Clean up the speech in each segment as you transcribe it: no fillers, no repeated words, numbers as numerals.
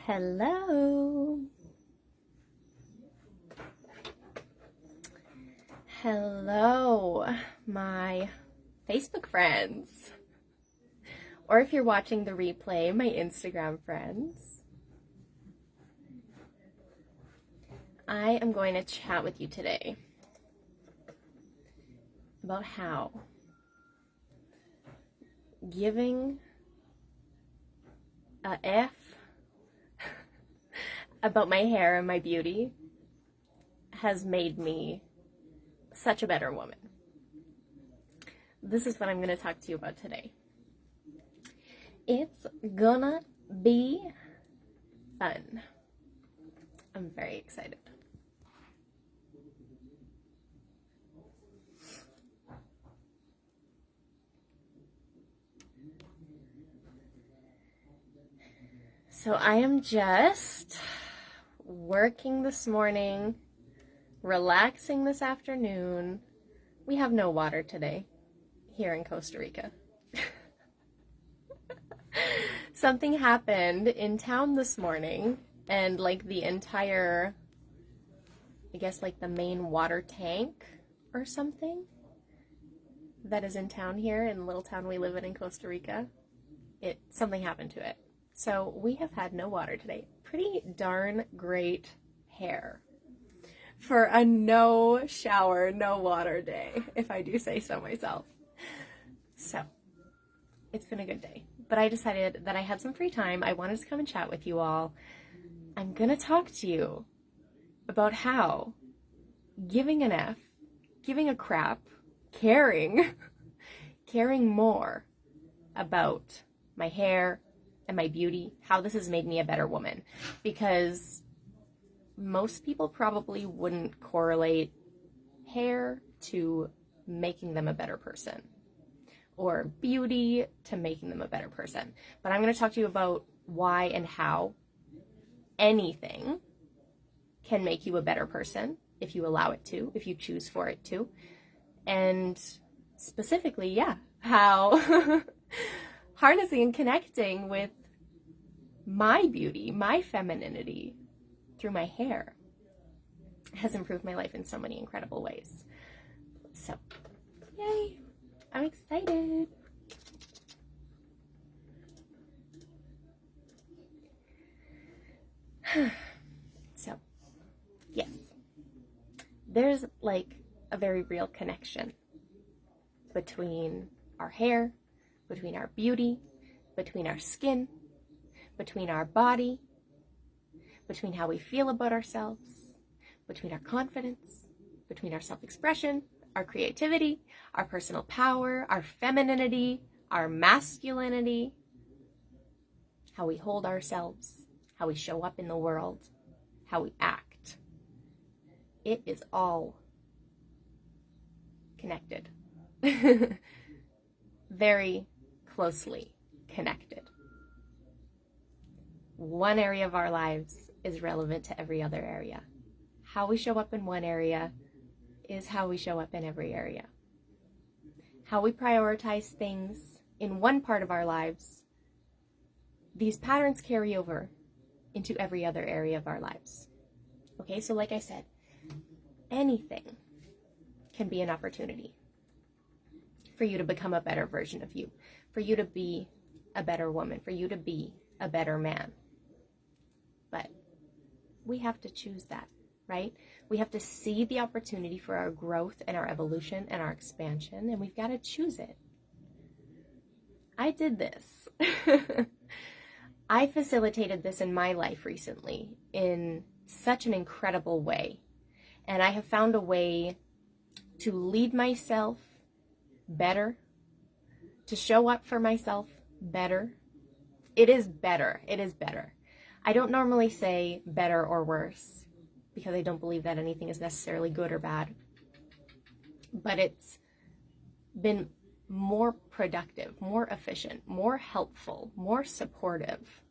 Hello. Hello, my Facebook friends. Or if you're watching the replay, my Instagram friends. I am going to chat with you today about how giving a F about my hair and my beauty has made me such a better woman. This is what I'm going to talk to you about today. It's gonna be fun. I'm very excited. So I am just working this morning, relaxing this afternoon. We have no water today here in Costa Rica. Something happened in town this morning, and like the entire, I guess like the main water tank or something that is in town here in the little town we live in Costa Rica, something happened to it. So we have had no water today. Pretty darn great hair for a no shower, no water day, if I do say so myself. So it's been a good day. But I decided that I had some free time. I wanted to come and chat with you all. I'm going to talk to you about how giving an F, giving a crap, caring more about my hair and my beauty, how this has made me a better woman. Because most people probably wouldn't correlate hair to making them a better person, or beauty to making them a better person. But I'm going to talk to you about why and how anything can make you a better person if you allow it to, if you choose for it to. And specifically, how harnessing and connecting with my beauty, my femininity through my hair has improved my life in so many incredible ways. So, yay! I'm excited. So, yes, there's like a very real connection between our hair, between our beauty, between our skin, between our body, between how we feel about ourselves, between our confidence, between our self-expression, our creativity, our personal power, our femininity, our masculinity, how we hold ourselves, how we show up in the world, how we act. It is all connected. Very closely connected. One area of our lives is relevant to every other area. How we show up in one area is how we show up in every area. How we prioritize things in one part of our lives, these patterns carry over into every other area of our lives. Okay, so like I said, anything can be an opportunity for you to become a better version of you, for you to be a better woman, for you to be a better man. But we have to choose that, right? We have to see the opportunity for our growth and our evolution and our expansion, and we've got to choose it. I did this. I facilitated this in my life recently in such an incredible way. And I have found a way to lead myself better, to show up for myself better. It is better. It is better. I don't normally say better or worse because I don't believe that anything is necessarily good or bad. But it's been more productive, more efficient, more helpful, more supportive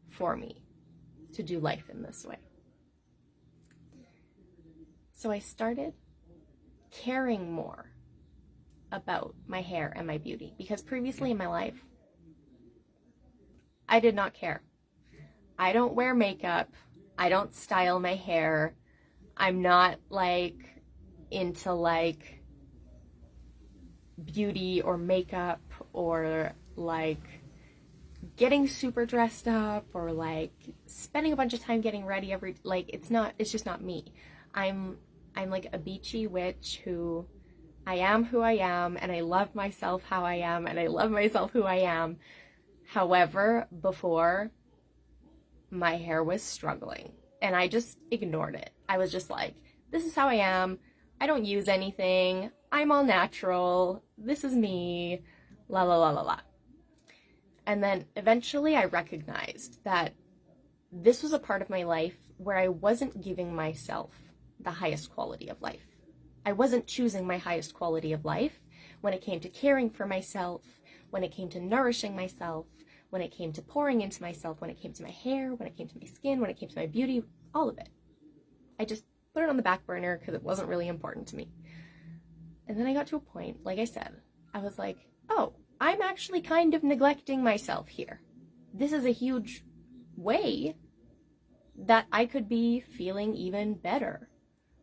for me to do life in this way. So I started caring more about my hair and my beauty, because previously in my life, I did not care. I don't wear makeup. I don't style my hair. I'm not like into like beauty or makeup or like getting super dressed up or like spending a bunch of time getting ready like it's just not me. I'm like a beachy witch who I am who I am, and I love myself how I am, and I love myself who I am. However, before, my hair was struggling and I just ignored it. I was just like, this is how I am. I don't use anything. I'm all natural. This is me. La la la la la. And then eventually I recognized that this was a part of my life where I wasn't giving myself the highest quality of life. I wasn't choosing my highest quality of life when it came to caring for myself, when it came to nourishing myself, when it came to pouring into myself, when it came to my hair, when it came to my skin, when it came to my beauty, all of it. I just put it on the back burner because it wasn't really important to me. And then I got to a point, like I said, I was like, oh, I'm actually kind of neglecting myself here. This is a huge way that I could be feeling even better.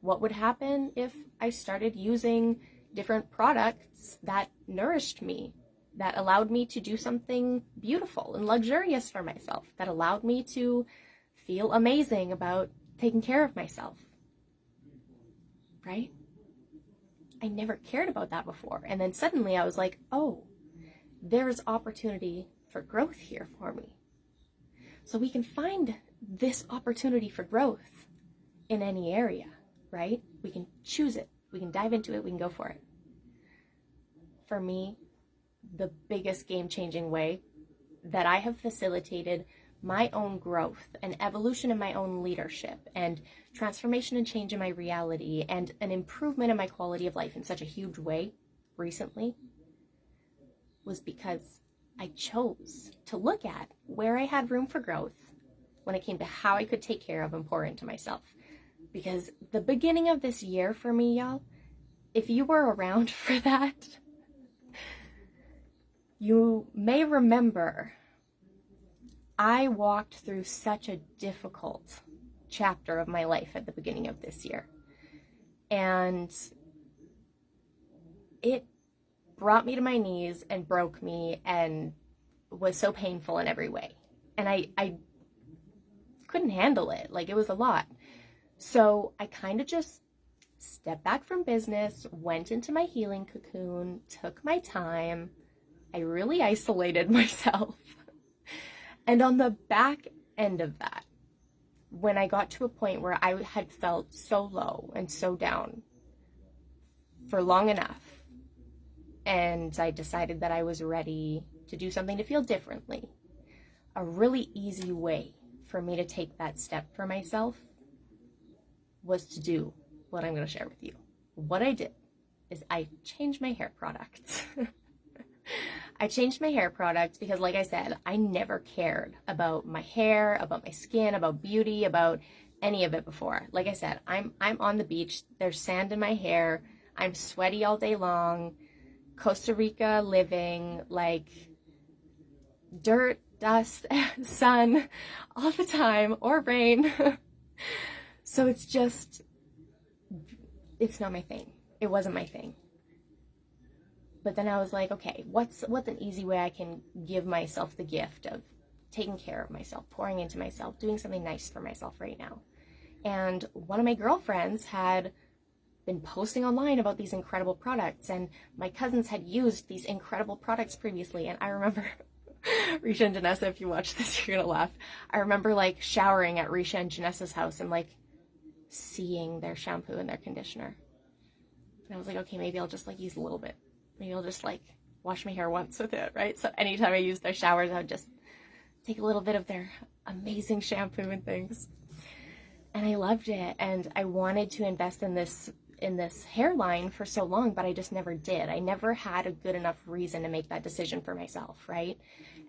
What would happen if I started using different products that nourished me, that allowed me to do something beautiful and luxurious for myself, that allowed me to feel amazing about taking care of myself, right? I never cared about that before. And then suddenly I was like, oh, there's opportunity for growth here for me. So we can find this opportunity for growth in any area, right? We can choose it. We can dive into it. We can go for it. For me, the biggest game-changing way that I have facilitated my own growth and evolution in my own leadership and transformation and change in my reality and an improvement in my quality of life in such a huge way recently was because I chose to look at where I had room for growth when it came to how I could take care of and pour into myself. Because the beginning of this year for me, y'all, if you were around for that, you may remember I walked through such a difficult chapter of my life at the beginning of this year. And it brought me to my knees and broke me and was so painful in every way. And I couldn't handle it. Like, it was a lot. So I kind of just stepped back from business, went into my healing cocoon, took my time. I really isolated myself. And on the back end of that, when I got to a point where I had felt so low and so down for long enough, and I decided that I was ready to do something to feel differently, a really easy way for me to take that step for myself was to do what I'm going to share with you. What I did is I changed my hair products. I changed my hair products because, like I said, I never cared about my hair, about my skin, about beauty, about any of it before. Like I said, I'm on the beach. There's sand in my hair. I'm sweaty all day long. Costa Rica living, like dirt, dust, sun all the time, or rain. So it's not my thing. It wasn't my thing. But then I was like, okay, what's an easy way I can give myself the gift of taking care of myself, pouring into myself, doing something nice for myself right now? And one of my girlfriends had been posting online about these incredible products, and my cousins had used these incredible products previously. And I remember, Risha and Janessa, if you watch this, you're gonna laugh. I remember like showering at Risha and Janessa's house and like seeing their shampoo and their conditioner. And I was like, okay, maybe I'll just like use a little bit. Maybe I'll just like wash my hair once with it, right? So anytime I used their showers, I would just take a little bit of their amazing shampoo and things. And I loved it. And I wanted to invest in this hairline for so long, but I just never did. I never had a good enough reason to make that decision for myself, right?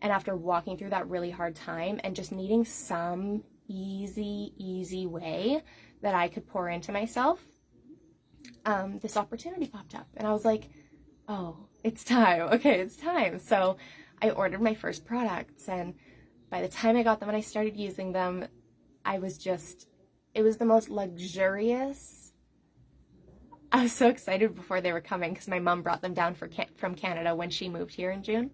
And after walking through that really hard time and just needing some easy way that I could pour into myself, this opportunity popped up. And I was like, oh, it's time. Okay, it's time. So I ordered my first products, and by the time I got them and I started using them, it was the most luxurious. I was so excited before they were coming because my mom brought them down from Canada when she moved here in June.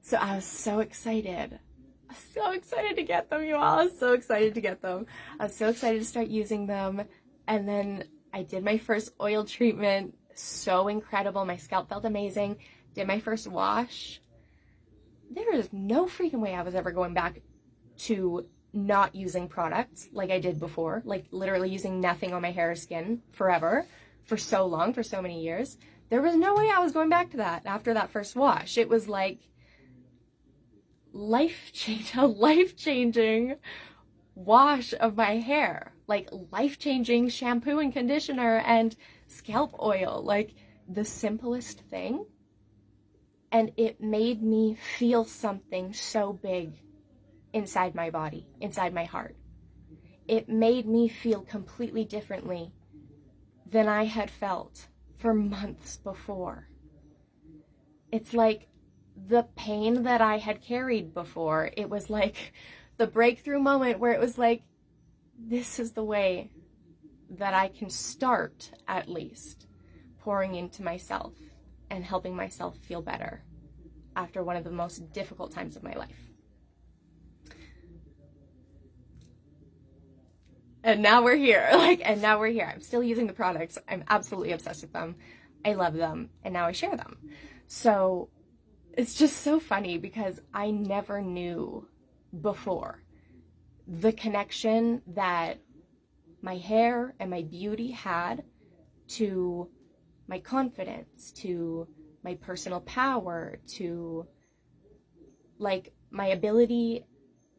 So I was so excited. I was so excited to get them, you all. I was so excited to get them. I was so excited to start using them. And then I did my first oil treatment. So incredible. My scalp felt amazing. Did my first wash. There is no freaking way I was ever going back to not using products like I did before. Like literally using nothing on my hair or skin forever, for so long, for so many years. There was no way I was going back to that after that first wash. It was like a life-changing wash of my hair. Like life-changing shampoo and conditioner and scalp oil. Like the simplest thing. And it made me feel something so big inside my body, inside my heart. It made me feel completely differently than I had felt for months before. It's like the pain that I had carried before. It was like the breakthrough moment where it was like, this is the way that I can start, at least, pouring into myself and helping myself feel better after one of the most difficult times of my life. And now we're here. I'm still using the products. I'm absolutely obsessed with them. I love them. And now I share them. So it's just so funny because I never knew before the connection that my hair and my beauty had to my confidence, to my personal power, to like my ability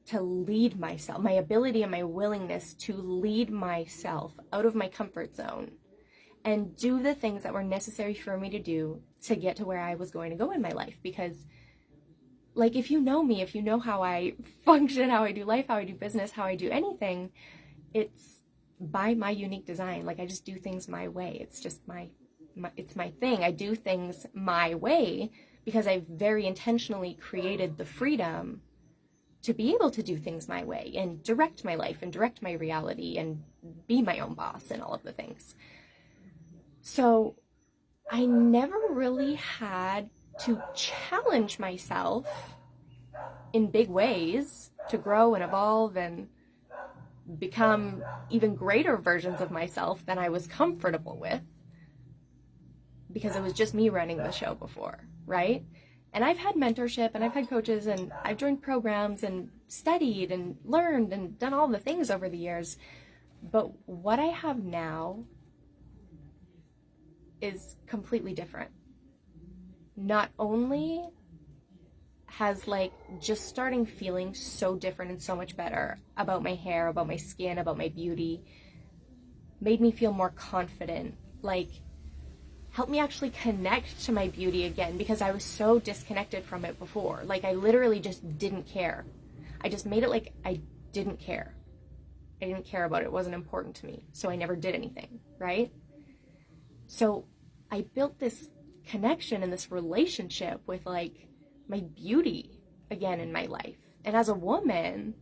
to lead myself, my ability and my willingness to lead myself out of my comfort zone and do the things that were necessary for me to do to get to where I was going to go in my life. Because like, if you know me, if you know how I function, how I do life, how I do business, how I do anything, it's by my unique design. Like I just do things my way. It's just it's my thing. I do things my way because I've very intentionally created the freedom to be able to do things my way and direct my life and direct my reality and be my own boss and all of the things. So I never really had to challenge myself in big ways to grow and evolve and become even greater versions of myself than I was comfortable with, because it was just me running the show before, right? And I've had mentorship and I've had coaches and I've joined programs and studied and learned and done all the things over the years. But what I have now is completely different. Not only has like just starting feeling so different and so much better about my hair, about my skin, about my beauty, made me feel more confident, like helped me actually connect to my beauty again, because I was so disconnected from it before. Like I literally just didn't care. I just made it like I didn't care. I didn't care about it. It wasn't important to me. So I never did anything, right? So I built this connection and this relationship with like my beauty again in my life. And as a woman,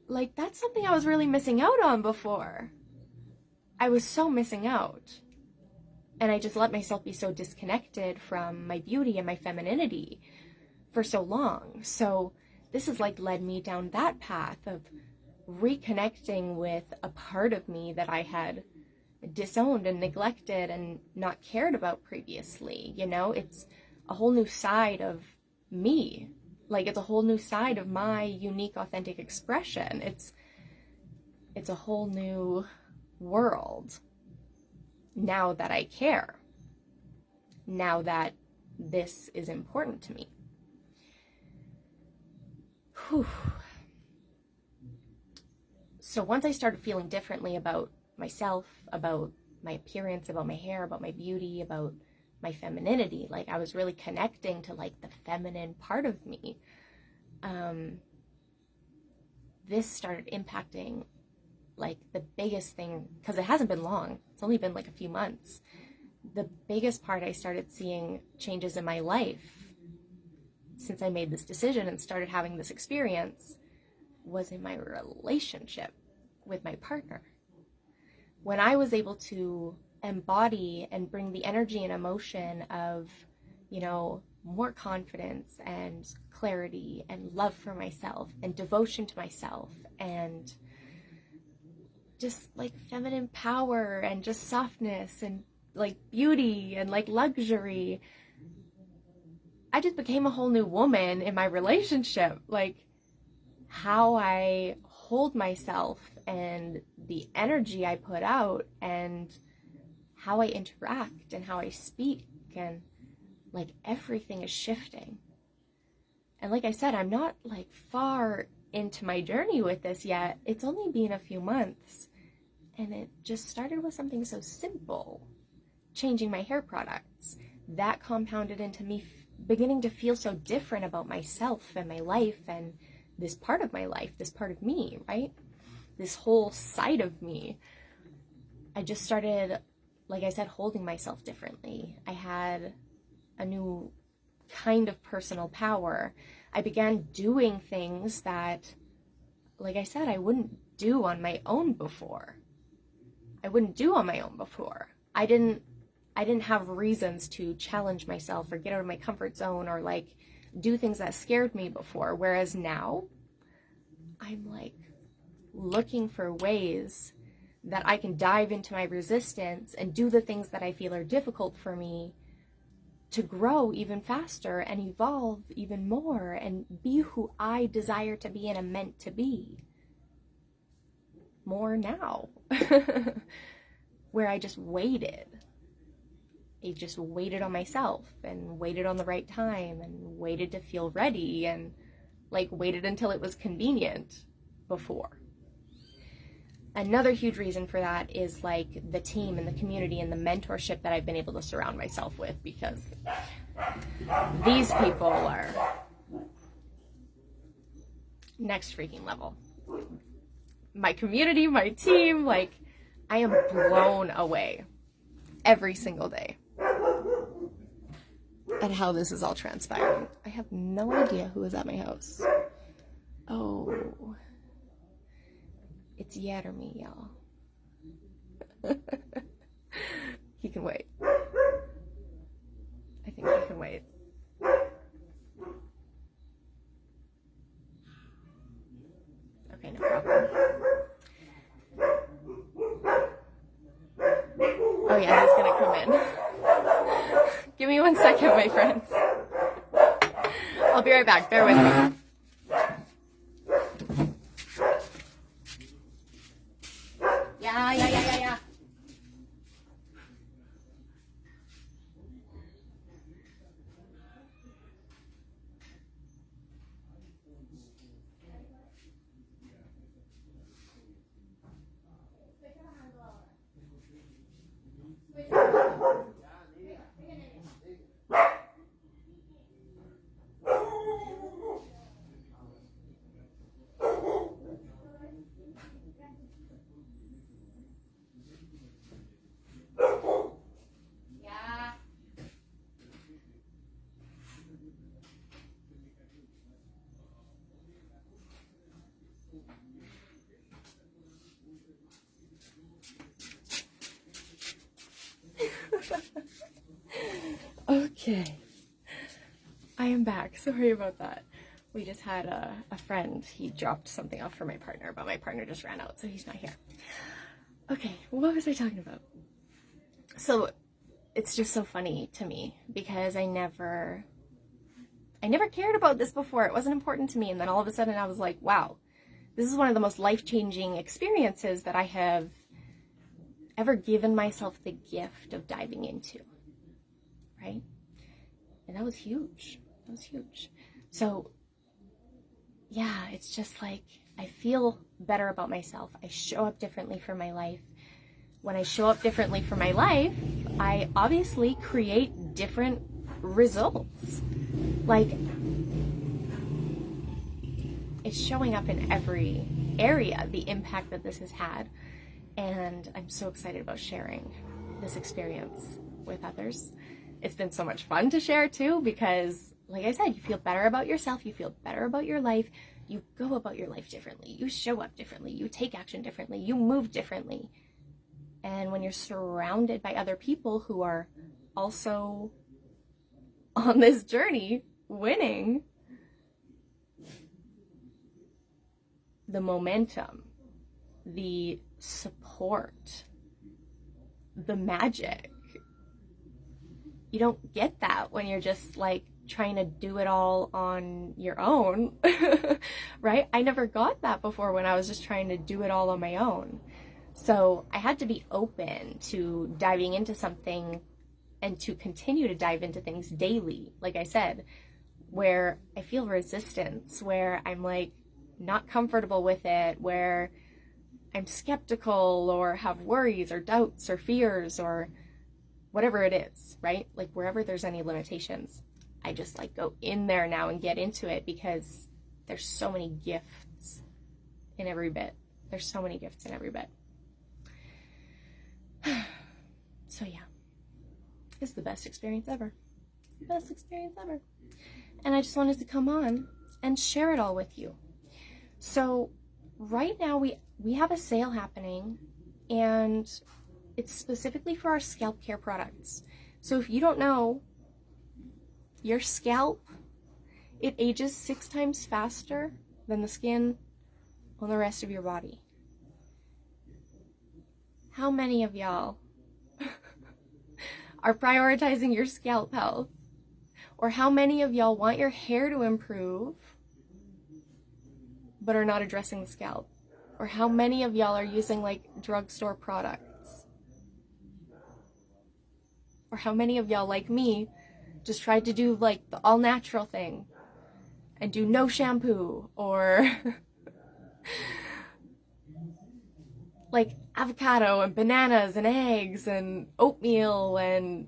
like that's something I was really missing out on before. I was so missing out. And I just let myself be so disconnected from my beauty and my femininity for so long. So this has like led me down that path of reconnecting with a part of me that I had disowned and neglected and not cared about previously. You know, it's a whole new side of me. Like it's a whole new side of my unique, authentic expression. It's a whole new world. Now that I care, now that this is important to me. Whew. So once I started feeling differently about myself, about my appearance, about my hair, about my beauty, about my femininity, like I was really connecting to like the feminine part of me, this started impacting like the biggest thing, because it hasn't been long, it's only been like a few months. The biggest part, I started seeing changes in my life since I made this decision and started having this experience, was in my relationship with my partner. When I was able to embody and bring the energy and emotion of, you know, more confidence and clarity and love for myself and devotion to myself and just like feminine power and just softness and like beauty and like luxury, I just became a whole new woman in my relationship. Like how I hold myself and the energy I put out and how I interact and how I speak, and like everything is shifting. And like I said, I'm not like far into my journey with this yet. It's only been a few months, and it just started with something so simple, changing my hair products. That compounded into me beginning to feel so different about myself and my life and this part of my life, this part of me, right? This whole side of me. I just started, like I said, holding myself differently. I had a new kind of personal power. I began doing things that, like I said, I wouldn't do on my own before. I didn't have reasons to challenge myself or get out of my comfort zone or like do things that scared me before. Whereas now, I'm like looking for ways that I can dive into my resistance and do the things that I feel are difficult for me to grow even faster and evolve even more and be who I desire to be and am meant to be. More now. Where I just waited. I just waited on myself and waited on the right time and waited to feel ready and like waited until it was convenient before. Another huge reason for that is like the team and the community and the mentorship that I've been able to surround myself with, because these people are next freaking level. My community, my team, like I am blown away every single day at how this is all transpiring. I have no idea who is at my house. Oh, it's Yet or me, y'all. He can wait. I think he can wait. Okay, no problem. Oh yeah, he's gonna come in. Give me 1 second, my friends. I'll be right back. Bear with me. Yeah. Okay, I am back. Sorry about that. We just had a friend. He dropped something off for my partner, but my partner just ran out, so he's not here. Okay, what was I talking about? So it's just so funny to me because I never cared about this before. It wasn't important to me, and then all of a sudden I was like, wow, this is one of the most life-changing experiences that I have ever given myself the gift of diving into. Right? And that was huge. So yeah, it's just like I feel better about myself. I show up differently for my life. When I show up differently for my life, I obviously create different results. Like it's showing up in every area, the impact that this has had. And I'm so excited about sharing this experience with others. It's been so much fun to share too, because like I said, you feel better about yourself, you feel better about your life, you go about your life differently, you show up differently, you take action differently, you move differently. And when you're surrounded by other people who are also on this journey, winning, the momentum, the support, the magic, you don't get that when you're just like trying to do it all on your own, right? I never got that before when I was just trying to do it all on my own. So I had to be open to diving into something and to continue to dive into things daily, like I said, where I feel resistance, where I'm like not comfortable with it, where I'm skeptical or have worries or doubts or fears or whatever it is, right? Like wherever there's any limitations, I just like go in there now and get into it because there's so many gifts in every bit. There's so many gifts in every bit. So yeah, it's the best experience ever. It's the best experience ever. And I just wanted to come on and share it all with you. So right now we have a sale happening, and it's specifically for our scalp care products. So if you don't know, your scalp, it ages 6 times faster than the skin on the rest of your body. How many of y'all are prioritizing your scalp health? Or how many of y'all want your hair to improve but are not addressing the scalp? Or how many of y'all are using like drugstore products? Or how many of y'all, like me, just tried to do like the all natural thing and do no shampoo, or like avocado and bananas and eggs and oatmeal and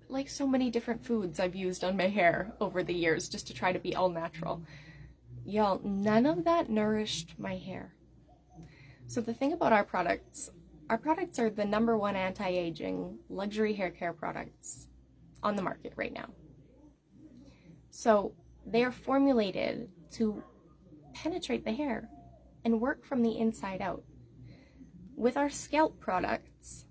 like so many different foods I've used on my hair over the years just to try to be all natural. Y'all, none of that nourished my hair. So the thing about our products are the #1 anti-aging luxury hair care products on the market right now. So they are formulated to penetrate the hair and work from the inside out. With our scalp products,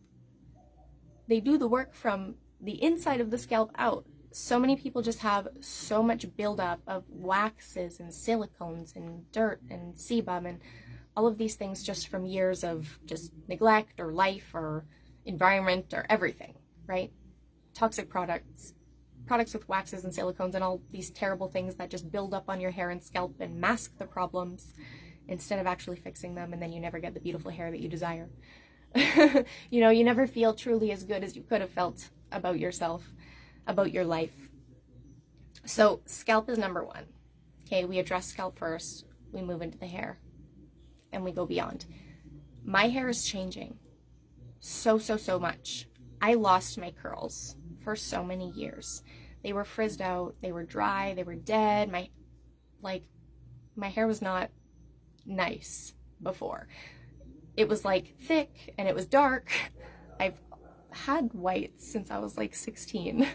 they do the work from the inside of the scalp out. So many people just have so much buildup of waxes and silicones and dirt and sebum and all of these things just from years of just neglect or life or environment or everything, right? Toxic products with waxes and silicones and all these terrible things that just build up on your hair and scalp and mask the problems instead of actually fixing them, and then you never get the beautiful hair that you desire. You know, you never feel truly as good as you could have felt about yourself, about your life. So scalp is #1. Okay, we address scalp first, we move into the hair, and we go beyond. My hair is changing so much. I lost my curls for so many years. They were frizzed out, they were dry, they were dead. My hair was not nice before. It was like thick and it was dark. I've had whites since I was like 16.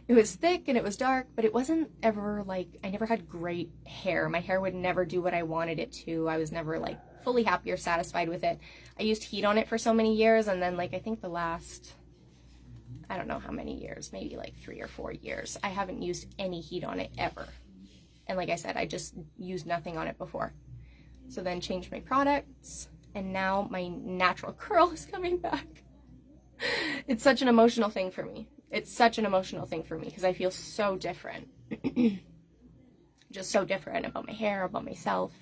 It was thick and it was dark, but it wasn't ever like, I never had great hair. My hair would never do what I wanted it to. I was never like fully happy or satisfied with it. I used heat on it for so many years, and then like I think the last, I don't know how many years, maybe like 3 or 4 years, I haven't used any heat on it ever. And like I said, I just used nothing on it before. So then changed my products, and now my natural curl is coming back. It's such an emotional thing for me. It's such an emotional thing for me because I feel so different. Just so different about my hair, about myself.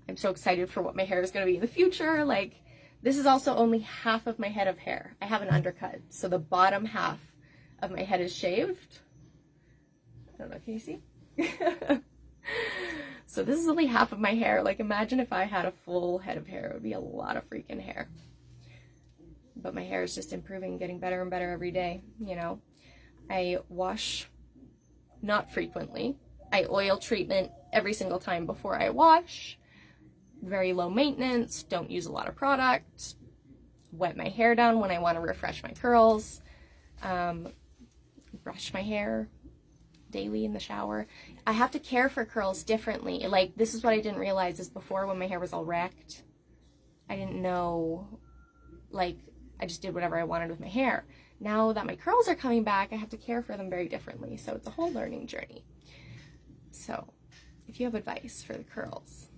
I'm so excited for what my hair is going to be in the future. Like, this is also only half of my head of hair. I have an undercut, so the bottom half of my head is shaved. I don't know, can you see? So this is only half of my hair. Like, imagine if I had a full head of hair. It would be a lot of freaking hair. But my hair is just improving, getting better and better every day, you know. I wash not frequently. I oil treatment every single time before I wash. Very low maintenance, don't use a lot of product. Wet my hair down when I want to refresh my curls. Brush brush my hair daily in the shower. I have to care for curls differently. Like, this is what I didn't realize is before, when my hair was all wrecked, I didn't know, like, I just did whatever I wanted with my hair. Now that my curls are coming back, I have to care for them very differently. So it's a whole learning journey. So if you have advice for the curls,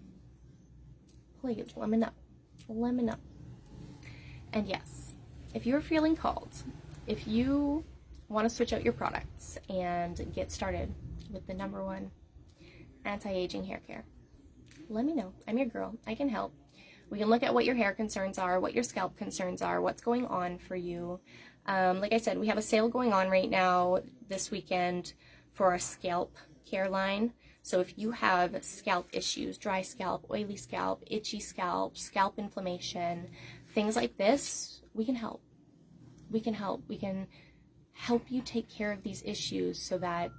please let me know. Let me know. And yes, if you're feeling called, if you want to switch out your products and get started with the #1 anti-aging hair care, let me know. I'm your girl. I can help. We can look at what your hair concerns are, what your scalp concerns are, what's going on for you. Like I said, we have a sale going on right now this weekend for our scalp care line. So if you have scalp issues, dry scalp, oily scalp, itchy scalp, scalp inflammation, things like this, we can help. We can help. We can help you take care of these issues so that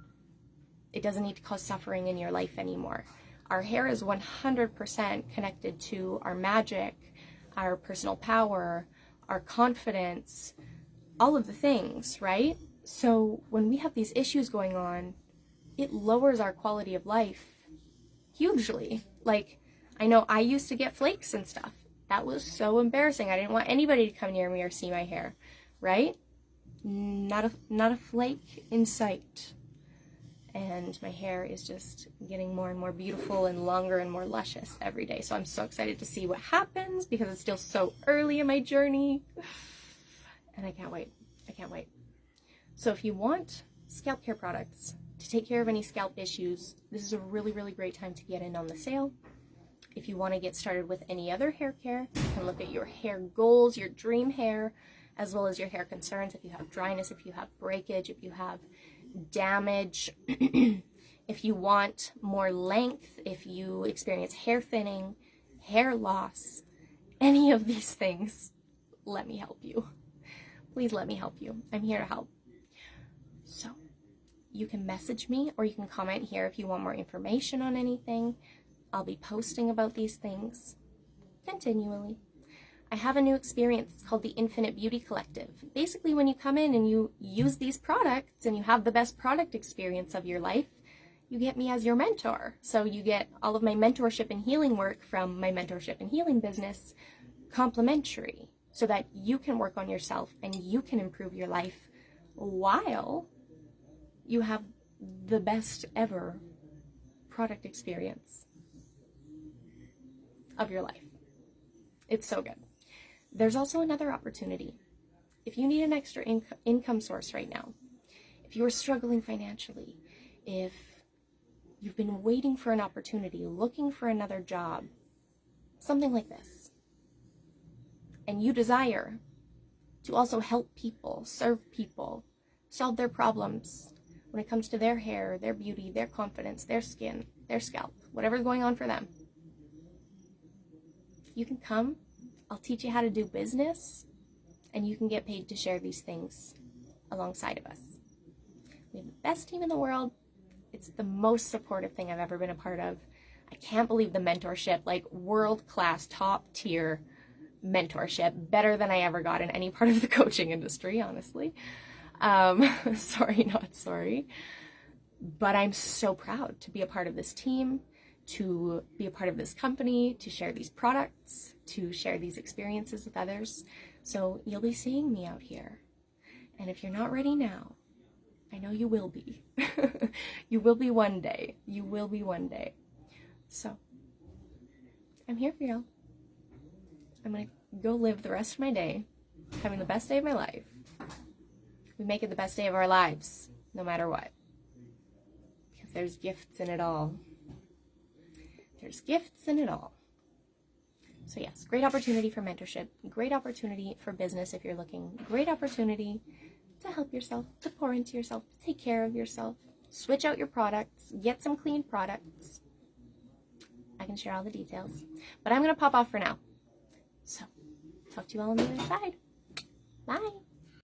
it doesn't need to cause suffering in your life anymore. Our hair is 100% connected to our magic, our personal power, our confidence, all of the things, right? So when we have these issues going on, it lowers our quality of life hugely. Like, I know I used to get flakes and stuff. That was so embarrassing. I didn't want anybody to come near me or see my hair, right? Not a flake in sight. And my hair is just getting more and more beautiful and longer and more luscious every day. So I'm so excited to see what happens because it's still so early in my journey. And I can't wait. I can't wait. So if you want scalp care products to take care of any scalp issues, this is a really, really great time to get in on the sale. If you want to get started with any other hair care, you can look at your hair goals, your dream hair, as well as your hair concerns. If you have dryness, if you have breakage, if you have damage, if you want more length, if you experience hair thinning, hair loss, any of these things, let me help you. Please let me help you. I'm here to help. So you can message me or you can comment here if you want more information on anything. I'll be posting about these things continually. I have a new experience. It's called the Infinite Beauty Collective. Basically, when you come in and you use these products and you have the best product experience of your life, you get me as your mentor. So you get all of my mentorship and healing work from my mentorship and healing business complimentary so that you can work on yourself and you can improve your life while you have the best ever product experience of your life. It's so good. There's also another opportunity. If you need an extra income source right now, if you are struggling financially, if you've been waiting for an opportunity, looking for another job, something like this, and you desire to also help people, serve people, solve their problems when it comes to their hair, their beauty, their confidence, their skin, their scalp, whatever's going on for them, you can come. I'll teach you how to do business, and you can get paid to share these things alongside of us. We have the best team in the world. It's the most supportive thing I've ever been a part of. I can't believe the mentorship, like world-class, top-tier mentorship, better than I ever got in any part of the coaching industry, honestly. Sorry, not sorry. But I'm so proud to be a part of this team, to be a part of this company, to share these products, to share these experiences with others. So you'll be seeing me out here. And if you're not ready now, I know you will be. You will be one day. You will be one day. So I'm here for y'all. I'm going to go live the rest of my day, having the best day of my life. We make it the best day of our lives, no matter what. Because there's gifts in it all. There's gifts in it all. So yes, great opportunity for mentorship, great opportunity for business if you're looking, great opportunity to help yourself, to pour into yourself, to take care of yourself, switch out your products, get some clean products. I can share all the details, but I'm going to pop off for now. So talk to you all on the other side. Bye.